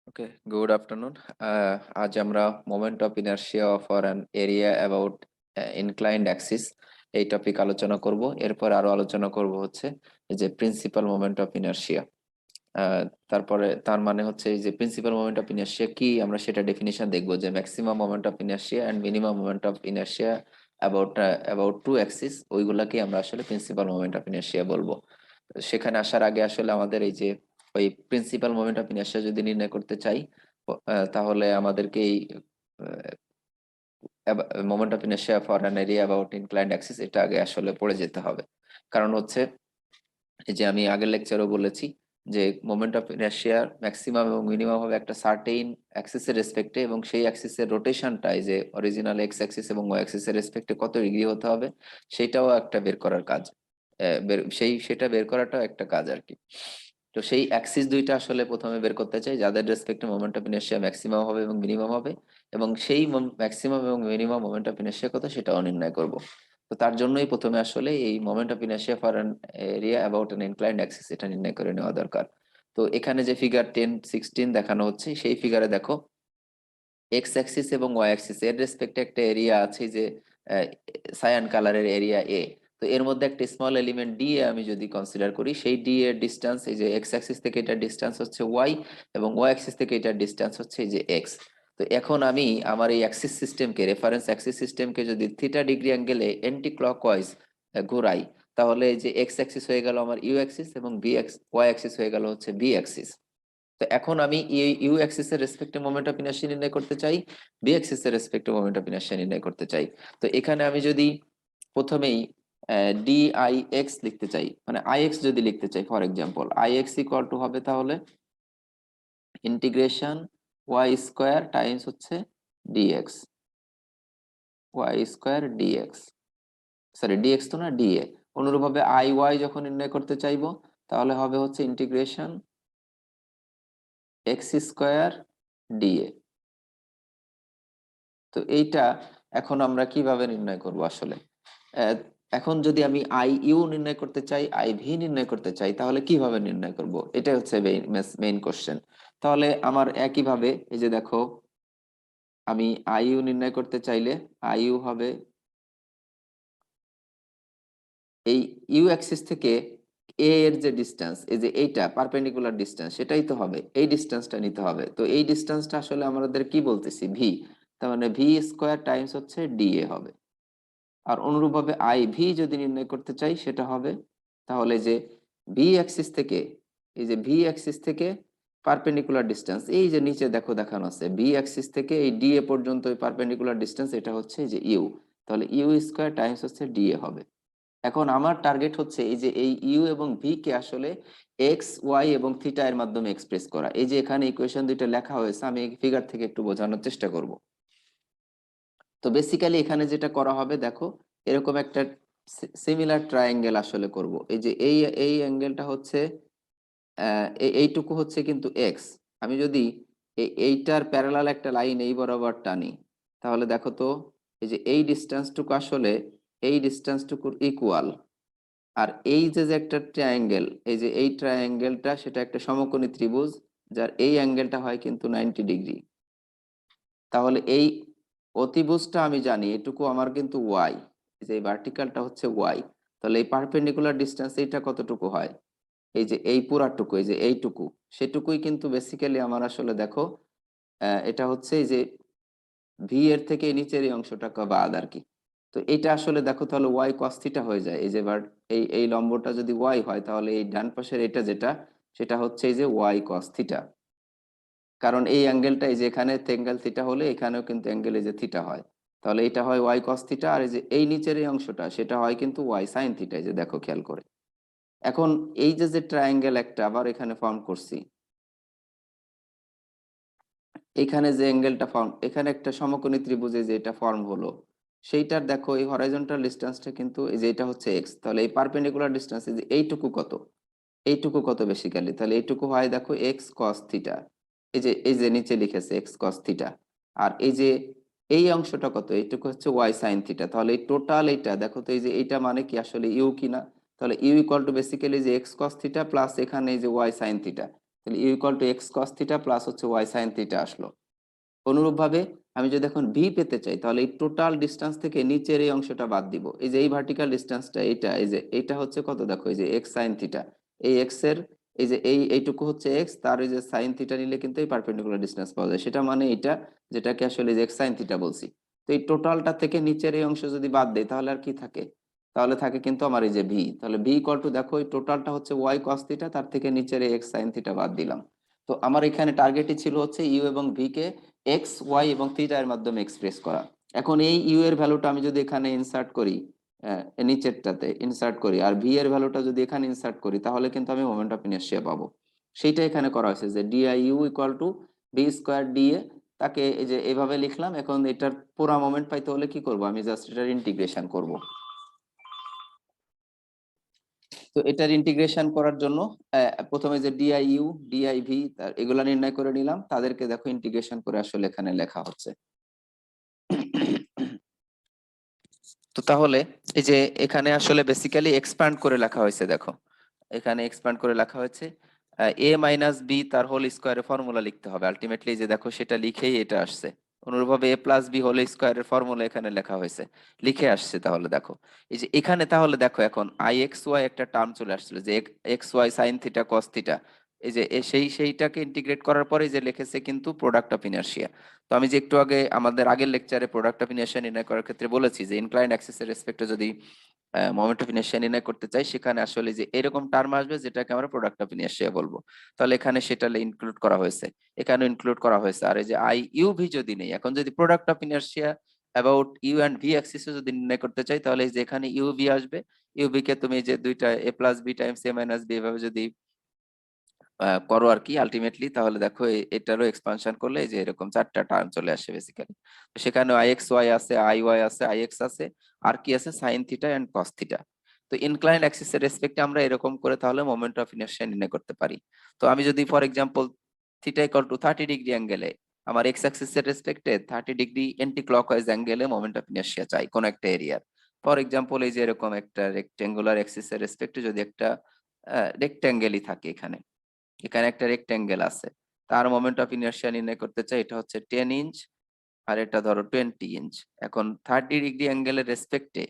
Okay, good afternoon. আজ আমরা moment of inertia for an area about inclined axis এই topic আলোচনা করব। এরপর আরো আলোচনা করব হচ্ছে এই যে প্রিন্সিপাল মোমেন্ট অফ ইনার্শিয়া। তারপরে তার মানে হচ্ছে এই যে প্রিন্সিপাল মোমেন্ট অফ ইনার্শিয়া কি আমরা সেটা ডেফিনিশন দেখবো, যে maximum moment of inertia and minimum moment of inertia about two axis, ওইগুলাকে আমরা আসলে প্রিন্সিপাল মোমেন্ট অফ ইনার্শিয়া বলবো। সেখানে আসার আগে আসলে আমাদের এই যে ওই প্রিন্সিপাল মোমেন্ট অফ ইনার্শিয়া যদি নির্ণয় করতে চাই, তাহলে আমাদেরকে এই moment of inertia for an area about inclined Axis এটা আগে আসলে পড়ে যেতে হবে। কারণ হচ্ছে এই যে আমি আগের লেকচারও বলেছি যে মোমেন্ট অফ ইনার্শিয়ার ম্যাক্সিমাম এবং মিনিমাম হবে একটা সার্টেইন অ্যাক্সিসের রেসপেক্টে, এবং সেই অ্যাক্সিসের রোটেশনটা এই যে অরিজিনাল এক্স অ্যাক্সিস এবং ওয়াই অ্যাক্সিসের রেসপেক্টে কত ডিগ্রি হতে হবে সেটাও একটা বের করার কাজ। সেটা বের করাটাও একটা কাজ আর কি। তো সেই অ্যাক্সিস দুইটা আসলে প্রথমে বের করতে চাই যাদের রেসপেক্টে মোমেন্ট অফ ইনার্শিয়া ম্যাক্সিমাম হবে এবং মিনিমাম হবে, এবং সেই ম্যাক্সিমাম এবং মিনিমাম মোমেন্ট অফ ইনার্শিয়া কত সেটাও নির্ণয় করব। তো তার জন্যই প্রথমে আসলে এই moment of inertia for an area about an inclined Axis এটা নির্ণয় করে নেওয়া দরকার। তো এখানে যে ফিগার 10-16 দেখানো হচ্ছে সেই ফিগারে দেখো এক্স অ্যাক্সিস এবং ওয়াই অ্যাক্সিস এর রেসপেক্টে একটা এরিয়া আছে যে সায়ান কালারের এরিয়া এ। তো এর মধ্যে একটা স্মল এলিমেন্ট ডি এ আমি যদি কনসিডার করি, সেই ডি এর ডিস্টেন্স এই যে এক্স অ্যাক্সিস থেকে এটার ডিস্টেন্স হচ্ছে ওয়াই, এবং ওয়াই অ্যাক্সিস থেকে এটার ডিস্টেন্স হচ্ছে এই যে এক্স। তো এখন আমি আমার এই অ্যাক্সিস সিস্টেমকে, রেফারেন্স অ্যাক্সিস সিস্টেমকে যদি থিটা ডিগ্রি অ্যাঙ্গেলে এন্টি ক্লকওয়াইজ ঘোরাই, তাহলে এই যে এক্স অ্যাক্সিস হয়ে গেল আমার ইউ অ্যাক্সিস এবং ওয়াই অ্যাক্সিস হয়ে গেল হচ্ছে বি অ্যাক্সিস। তো এখন আমি ইউ অ্যাক্সিস এর রেসপেক্টে মোমেন্ট অফ ইনার্শিয়া নির্ণয় করতে চাই, বি অ্যাক্সিস এর রেসপেক্টে মোমেন্ট অফ ইনার্শিয়া নির্ণয় করতে চাই। তো এখানে আমি যদি প্রথমেই ডি আই এক্স লিখতে চাই, মানে আই এক্স যদি লিখতে চাই, for example I X equal to হবে তাহলে ইন্টিগ্রেশন ওয়াই স্কোয়ার টাইমস হচ্ছে DX, Y square DX, sorry DX তো না ডিএ। অনুরূপভাবে আই ওয়াই যখন নির্ণয় করতে চাইবো তাহলে হবে হচ্ছে ইন্টিগ্রেশন এক্স স্কোয়ার ডিএ। তো এইটা এখন আমরা কিভাবে নির্ণয় করব আসলে? আহ, এখন যদি আমি আই ইউ নির্ণয় করতে চাই, আই ভি নির্ণয় করতে চাই, তাহলে কিভাবে নির্ণয় করব? এটাই হচ্ছে মেইন কোশ্চেন। তাহলে আমার একইভাবে এই যে দেখো, আমি আই ইউ নির্ণয় করতে চাইলে আই ইউ হবে এই ইউ অ্যাক্সিস থেকে এ এর যে ডিস্টেন্স, এই যে এইটা পারপেন্ডিকুলার ডিস্টেন্স, সেটাই তো হবে, এই ডিস্টেন্সটা নিতে হবে। তো এই ডিস্টেন্সটা আসলে আমাদের কি বলতেছি, ভি। তার মানে ভি স্কোয়ার টাইমস হচ্ছে ডিএ হবে। আর অনুরূপভাবে আই ভি যদি নির্ণয় করতে চাই সেটা হবে তাহলে যে ভি অ্যাক্সিস থেকে, এই যে ভি অ্যাক্সিস থেকে পারপেন্ডিকুলার ডিস্টেন্স, এই যে নিচে দেখো দেখানো আছে ভি অ্যাক্সিস থেকে এই ডি এ পর্যন্ত পারপেন্ডিকুলার ডিস্টেন্স, এটা হচ্ছে এই যে ইউ। তাহলে ইউ স্কোয়ার টাইমস হচ্ছে ডি এ হবে। এখন আমার টার্গেট হচ্ছে এই যে এই ইউ এবং ভি কে আসলে এক্স ওয়াই এবং থিটা এর মাধ্যমে এক্সপ্রেস করা। এই যে এখানে ইকুয়েশন দুইটা লেখা হয়েছে, আমি এই ফিগার থেকে একটু বোঝানোর চেষ্টা করব। তো বেসিক্যালি এখানে যেটা করা হবে দেখো, এরকম একটা সিমিলার ট্রায়াঙ্গেল আসলে করব। এই যে এই অ্যাঙ্গেলটা হচ্ছে এইটুকু হচ্ছে কিন্তু এক্স। আমি যদি এইটার প্যারালাল একটা লাইন এই বরাবর টানি, তাহলে দেখো তো এই যে এই ডিস্টেন্সটুকু আসলে এই ডিস্টেন্সটুকুর ইকুয়াল। আর এই যে যে একটা ট্রায়াঙ্গেল, এই যে এই ট্রায়াঙ্গেলটা সেটা একটা সমকোণী ত্রিভুজ, যার এই অ্যাঙ্গেলটা হয় কিন্তু 90 ডিগ্রি। তাহলে এই অতিভুজটা আমি জানি এটুকু আমার কিন্তু ওয়াই, যে ভার্টিক্যালটা হচ্ছে ওয়াই। তাহলে এই পারপেন্ডিকুলার ডিস্টেন্স এইটা কতটুকু হয়, এই যে এই পুরাটুকু, এই যে এইটুকু, সেটুকুই কিন্তু বেসিক্যালি আমার আসলে দেখো এটা হচ্ছে এই যে ভি এর থেকে নিচের এই অংশটা বাদ আর কি। তো এটা আসলে দেখো তাহলে ওয়াই কস থিটা হয়ে যায়। এই যে এই লম্বটা যদি ওয়াই হয় তাহলে এই ডান পাশের এটা যেটা, সেটা হচ্ছে এই যে ওয়াই কস থিটা। কারণ এই অ্যাঙ্গেলটা এই যে এখানে অ্যাঙ্গেল থিটা হলে এখানেও কিন্তু অ্যাঙ্গেল এই যে থিটা হয়। তাহলে এটা হয় ওয়াই কস থিটা, আর এই যে এই নিচের এই অংশটা সেটা হয় কিন্তু ওয়াই সাইন থিটা। এই যে দেখো খেয়াল করে, এখন এই যে যে ট্রায়াঙ্গেল একটা আবার এখানে ফর্ম করছি, এখানে যে অ্যাঙ্গেলটা ফর্ম, এখানে একটা সমকোণী ত্রিভুজে যে এটা ফর্ম হলো, সেইটার দেখো এই হরাইজন্টাল ডিস্টেন্সটা কিন্তু এই যে এটা হচ্ছে এক্স। তাহলে এই পারপেন্ডিকুলার ডিস্টেন্স এই যে এইটুকু কত, এইটুকু কত বেসিক্যালি, তাহলে এইটুকু হয় দেখো এক্স কস থিটা। এই যে নিচে লিখেছে এক্স কস থিটা। আর এই যে এই অংশটা কত, এইটুকু হচ্ছে ওয়াই সাইন থিটা। তাহলে এই টোটাল এইটা দেখো তো, এই যে এইটা মানে কি আসলে ইউ কিনা, তাহলে ইউ ইকুয়াল টু বেসিক্যালি যে এক্স কস থিটা প্লাস এখানে এই যে ওয়াই সাইন থিটা। তো তাহলে U equal to X cos theta plus হচ্ছে ওয়াই সাইন থিটা আসলো। অনুরূপভাবে আমি যদি এখন ভি পেতে চাই তাহলে এই টোটাল ডিস্টেন্স থেকে নিচের এই অংশটা বাদ দিব। এই যে এই ভার্টিক্যাল ডিস্টেন্সটা এটা, এই যে এইটা হচ্ছে কত দেখো, এই যে এক্স সাইন থিটা, এই এক্স এর এই যে এইটুকু হচ্ছে এক্স, তার এই যে সাইন থিটা নিলে কিন্তু এই পারপেন্ডিকুলার ডিস্টেন্স পাওয়া যায়, সেটা মানে এটা, যেটাকে আসলে যে এক্স সাইন থিটা বলছি। তো এই টোটালটা থেকে নিচের এই অংশ যদি বাদ দেয় তাহলে আর কি থাকে, তাহলে থাকে কিন্তু আমার এই যে ভি। তাহলে ভি ইকুয়াল টু দেখো এই টোটালটা হচ্ছে ওয়াই কস থিটা, তার থেকে নিচের এই এক্স সাইন থিটা বাদ দিলাম। তো আমার এখানে টার্গেটই ছিল হচ্ছে ইউ এবং ভি কে এক্স ওয়াই এবং থিটা এর মাধ্যমে এক্সপ্রেস করা। এখন এই ইউ এর ভ্যালুটা আমি যদি এখানে ইনসার্ট করি, নিচেরটাতে ইনসার্ট করি, আর ভি এর ভ্যালুটা যদি এখানে ইনসার্ট করি, তাহলে কিন্তু আমি মোমেন্ট অফ ইনার্শিয়া পাবো। সেইটা এখানে করা হয়েছে যে DI U equal to B square DA, তাকে এই যে এভাবে লিখলাম। এখন এটার পুরা মোমেন্ট পাইতে হলে কি করব, আমি জাস্ট এটার ইন্টিগ্রেশন করব। তো এটার ইন্টিগ্রেশন করার জন্য প্রথমে যে ডিআই ইউ ডিআই ভি এগুলা নির্ণয় করে নিলাম, তাদেরকে দেখো ইন্টিগ্রেশন করে আসলে এখানে লেখা হচ্ছে। তো তাহলে এই যে এখানে আসলে বেসিক্যালি এক্সপ্যান্ড করে লেখা হয়েছে, দেখো এখানে এক্সপ্যান্ড করে লেখা হয়েছে এ মাইনাস বি তার হোল স্কোয়ারের ফর্মুলা লিখতে হবে আলটিমেটলি, যে দেখো সেটা লিখেই এটা আসছে। অনুরূপভাবে এ প্লাস বি হোল স্কোয়ারের ফর্মুলা এখানে লেখা হয়েছে, লিখে আসছে। তাহলে দেখো এই যে এখানে, তাহলে দেখো এখন আই এক্স ওয়াই একটা টার্ম চলে আসছিল, যে X Y sine theta cos theta, এই যে সেইটাকে ইন্টিগ্রেট করার পরে যে লিখেছে কিন্তু প্রোডাক্ট অফ ইনার্শিয়া। তো আমি যে একটু আগে আমাদের আগের লেকচারে প্রোডাক্ট অফ ইনার্শিয়া নির্ণয় করার ক্ষেত্রে বলেছি যে ইনক্লাইন্ড অ্যাক্সিসের রেসপেক্টে যদি মোমেন্ট অফ ইনার্শিয়া নির্ণয় করতে চাই, সেখানে আসলে যে এরকম টার্ম আসবে যেটাকে আমরা প্রোডাক্ট অফ ইনার্শিয়া বলবো, তাহলে এখানে সেটা ইনক্লুড করা হয়েছে, এখানে ইনক্লুড করা হয়েছে। আর এই যে আই ইউ ভি যদি নেই, এখন যদি product of inertia about U and V অ্যাক্সিসে যদি নির্ণয় করতে চাই, তাহলে এই যে এখানে ইউ ভি আসবে, ইউ ভি কে তুমি যে দুইটা A plus B times A minus B এভাবে যদি করো আর কি আলটিমেটলি, তাহলে দেখো এটারও এক্সপানশন করলে এই যে এরকম চারটা টার্ম চলে আসে বেসিক্যালি। সেখানে আই এক্স ওয়াই আছে, আই ওয়াই আছে, আই এক্স আছে, আর কি আছে, sine theta and cos theta. তো ইনক্লাইন্ড অ্যাক্সিস এর রেসপেক্টে আমরা এরকম করে তাহলে মোমেন্ট অফ ইনার্শিয়া নির্ণয় করতে পারি। তো আমি যদি for example theta equal two 30 degree অ্যাঙ্গেলে আমার এক্স অ্যাক্সিস এর রেসপেক্টে 30 ডিগ্রি এন্টি ক্লকওয়াইজ অ্যাঙ্গেলে মোমেন্ট অফ ইনার্শিয়া চাই কোন একটা এরিয়ার। ফর এক্সাম্পল এই যে এরকম একটা রেক্টেঙ্গুলার অ্যাক্সিস এর রেসপেক্টে যদি একটা রেক্টেঙ্গেলই থাকে, এখানে এখানে একটা রেক্টেঙ্গেল আছে, তার মোমেন্ট অফ ইনার্শিয়া নির্ণয় করতে চাই, এটা হচ্ছে 10 ইঞ্চ আর এটা ধরো 20 ইঞ্চ। এখন 30 ডিগ্রি অ্যাঙ্গেলের রেসপেক্টে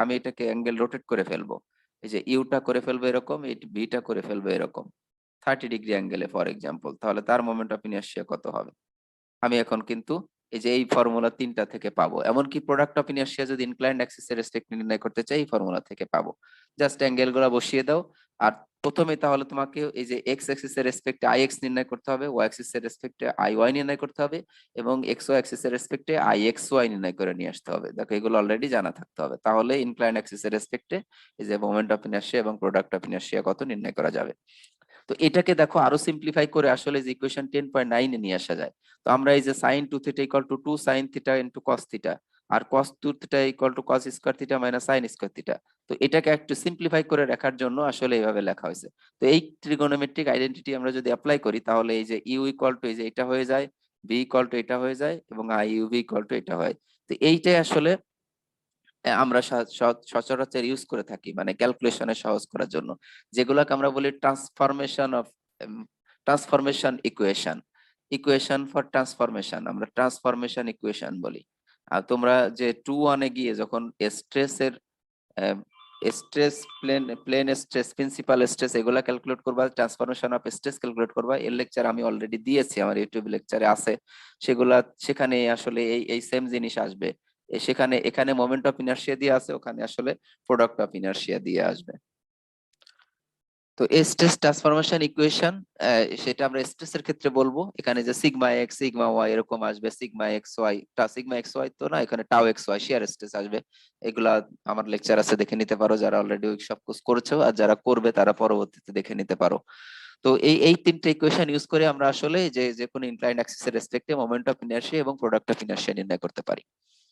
আমি এটাকে অ্যাঙ্গেল রোটেট করে ফেলবো, এই যে ইউটা করে ফেলবো এরকম, এই বিটা করে ফেলবো এরকম 30 ডিগ্রি অ্যাঙ্গেলে ফর এক্সাম্পল, তাহলে তার মোমেন্ট অফ ইনার্শিয়া কত হবে। আমি এখন কিন্তু এই যে এই ফর্মুলা তিনটা থেকে পাবো। এমনকি প্রোডাক্ট অফ ইনার্শিয়া যদি ইনক্লাইন্ড অ্যাক্সিস এর রেসপেক্ট নির্ণয় করতে চাই, এই ফর্মুলা থেকে পাবো। জাস্ট অ্যাঙ্গেল গুলা বসিয়ে দাও। আর প্রথমে তাহলে তোমাকে এই যে এক্স অ্যাক্সিস এর রেসপেক্টে আই এক্স নির্ণয় করতে হবে, ওয়াই অ্যাক্সিস এর রেসপেক্টে আই ওয়াই নির্ণয় করতে হবে, এবং এক্স ওয়াই অ্যাক্সিস এর রেসপেক্টে আই এক্স ওয়াই নির্ণয় করে নিয়ে আসতে হবে। দেখো এগুলো অলরেডি জানা থাকতে হবে, তাহলে ইনক্লাইন্ড অ্যাক্সিস এর রেসপেক্টে এই যে মোমেন্ট অফ ইনার্শিয়া এবং প্রোডাক্ট অফ ইনার্শিয়া কত নির্ণয় করা যাবে। তো এটাকে দেখো আরো সিম্পলিফাই করে আসলে যে ইকুয়েশন 10.9 এ নিয়ে আসা যায়। তো আমরা এই যে sine 2 theta equal to 2 sine theta into cos theta, আর cos 2 theta equal to cos square theta minus sine square theta, তো এটাকে একটু সিম্পলিফাই করে রাখার জন্য আসলে এইভাবে লেখা হয়েছে। তো এই ট্রিগোনোমেট্রিক আইডেন্টিটি আমরা যদি অ্যাপ্লাই করি, তাহলে এই যে ইউ ইকুয়াল টু এই যে এটা হয়ে যায়, বি ইকুয়াল টু এটা হয়ে যায়, এবং I U V equal two এটা হয়। তো এইটাই আসলে আমরা সচরাচর ইউজ করে থাকি মানে ক্যালকুলেশনে সহজ করার জন্য, যেগুলোকে আমরা বলি transformation of transformation equation, equation for transformation, আমরা ট্রান্সফরমেশন ইকুয়েশন বলি। আর তোমরা যে 2-1 এ গিয়ে যখন স্ট্রেসের stress plane stress principal stress এগুলা ক্যালকুলেট করবা, ট্রান্সফরমেশন অফ স্ট্রেস ক্যালকুলেট করবা, এর লেকচার আমি অলরেডি দিয়েছি, আমার ইউটিউব লেকচারে আছে সেগুলা। সেখানে আসলে এই এই সেম জিনিস আসবে। সেখানে এখানে মোমেন্ট অফ ইনার্শিয়া দিয়ে আছে, ওখানে আসলে প্রোডাক্ট অফ ইনার্শিয়া দিয়ে আসবে। তো স্ট্রেস ট্রান্সফরমেশন ইকুয়েশন সেটা আমরা স্ট্রেসের ক্ষেত্রে বলবো, এখানে যে সিগমা এক্স সিগমা ওয়াই এরকম আসবে, sigma X Y sigma X Y তো না, এখানে টাও এক্স ওয়াই শিয়ার স্ট্রেস আসবে। এগুলা আমার লেকচার আছে, দেখে নিতে পারো যারা অলরেডি সব কোর্স করেছো, আর যারা করবে তারা পরবর্তীতে দেখে নিতে পারো। তো এই তিনটে ইকুয়েশন ইউজ করে আমরা আসলে যে কোনো ইনক্লাইন্ড অ্যাক্সিসের রেসপেক্টে মোমেন্ট অফ ইনার্শিয়া এবং প্রোডাক্ট অফ ইনার্শিয়া নির্ণয় করতে পারি।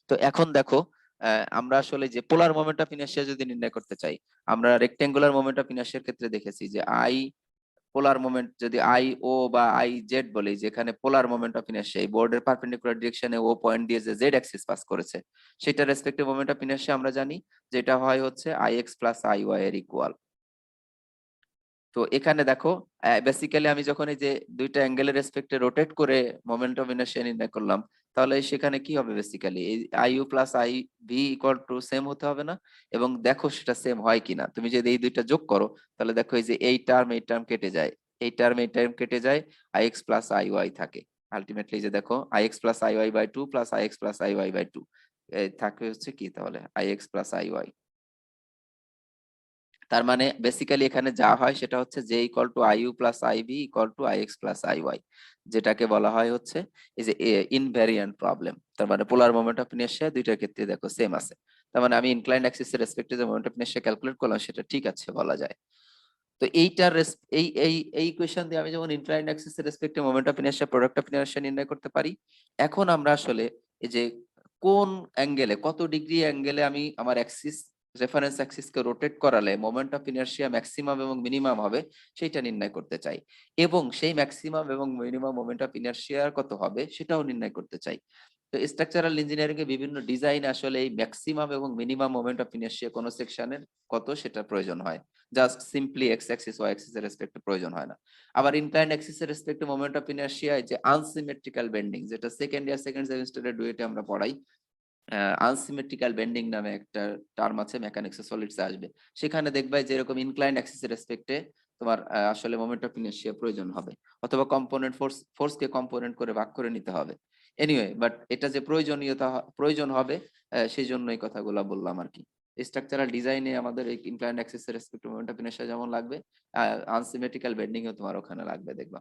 তো এখন দেখো আমরা আসলে যে পোলার মোমেন্ট অফ ইনার্শিয়া যদি নির্ণয় করতে চাই, আমরা রেক্টেঙ্গুলার মোমেন্ট অফ ইনার্শিয়ার ক্ষেত্রে দেখেছি যে আই পোলার মোমেন্ট যদি আই ও বা আই জেড বলি, যেখানে পোলার মোমেন্ট অফ ইনার্শিয়া এই বোর্ডের পারপেন্ডিকুলার ডিরেকশনে ও পয়েন্ট দিয়ে যে জেড অ্যাক্সিস পাস করেছে, সেটা রেসপেক্টিভ মোমেন্ট অফ ইনার্শিয়া আমরা জানি যেটা হয় হচ্ছে I x plus I Y এর ইকুয়াল। তো এখানে দেখো বেসিক্যালি আমি যখন এই যে দুইটা অ্যাঙ্গেলের রেসপেক্টে রোটেট করে মোমেন্ট অফ ইনার্শিয়া নির্ণয় করলাম, তাহলে সেখানে কি হবে বেসিক্যালি এই IU plus I V equal to same হতে হবে না? এবং দেখো সেটা সেম হয় কিনা। তুমি যদি এই দুইটা যোগ করো তাহলে দেখো এই যে এই টার্ম কেটে যায়, এই টার্ম কেটে যায়, I x plus I y থাকে। আলটিমেটলি যে দেখো I x plus I y by two plus I x plus I y by two থাকে হচ্ছে কি তাহলে I x plus I y. তার মানে বেসিক্যালি এখানে যা হয় সেটা হচ্ছে J equal to I u plus I v equal to I x plus I y, যেটাকে বলা হয় হচ্ছে এই যে ইনভ্যারিয়ান্ট প্রবলেম। তার মানে পোলার মোমেন্ট অফ ইনার্শিয়া দুইটার ক্ষেত্রে দেখো সেম আছে। তার মানে আমি ইনক্লাইন্ড অ্যাক্সিস এর রেসপেক্টে যে মোমেন্ট অফ ইনার্শিয়া ক্যালকুলেট করলাম সেটা ঠিক আছে বলা যায়। তো এইটার এই ইকুয়েশন দিয়ে আমি যেমন ইনক্লাইন্ড অ্যাক্সিস এর রেসপেক্টে moment of inertia product of inertia নির্ণয় করতে পারি। এখন আমরা আসলে এই যে কোন অ্যাঙ্গেলে কত ডিগ্রি অ্যাঙ্গেলে আমি আমার অ্যাক্সিস রেফারেন্স অ্যাক্সিস কে রোটেট করালে মোমেন্ট অফ ইনার্শিয়া ম্যাক্সিমাম এবং মিনিমাম হবে সেটা নির্ণয় করতে চাই, এবং সেই ম্যাক্সিমাম এবং মিনিমাম মোমেন্ট অফ ইনার্শিয়া কত হবে সেটাও নির্ণয় করতে চাই। তো স্ট্রাকচারাল ইঞ্জিনিয়ারিং এর বিভিন্ন ডিজাইন আসলে এই ম্যাক্সিমাম এবং মিনিমাম মোমেন্ট অফ ইনার্শিয়া কোন সেকশনের কত সেটা প্রয়োজন হয়, just simply x axis y axis এর রেসপেক্টে প্রয়োজন হয় না। আবার ইনক্লাইন্ড অ্যাক্সিস এর রেসপেক্টে মোমেন্ট অফ ইনার্শিয়া যে আনসিমেট্রিক্যাল বেন্ডিং, যেটা সেকেন্ড সেমিস্টারের ডুয়েটে আমরা পড়াই, আনসিমেট্রিক্যাল বেন্ডিং নামে একটা টার্ম আছে, মেকানিক্স অফ সলিডস আসবে। সেখানে দেখবে যে এরকম ইনক্লাইন্ড অ্যাক্সিস এর রেসপেক্টে তোমার আসলে মোমেন্ট অফ ইনার্শিয়া প্রয়োজন হবে, অথবা কম্পোনেন্ট ফোর্স কে কম্পোনেন্ট করে ভাগ করে নিতে হবে। এনিওয়ে, বাট এটা যে প্রয়োজন হবে সেই জন্য এই কথাগুলো বললাম আর কি। স্ট্রাকচারাল ডিজাইনে আমাদের এই ইনক্লাইন্ড অ্যাক্সিস এর রেসপেক্টে মোমেন্ট অফ ইনার্শিয়া যেমন লাগবে, আনসিমেট্রিক্যাল বেন্ডিং ও তোমার ওখানে লাগবে দেখবা।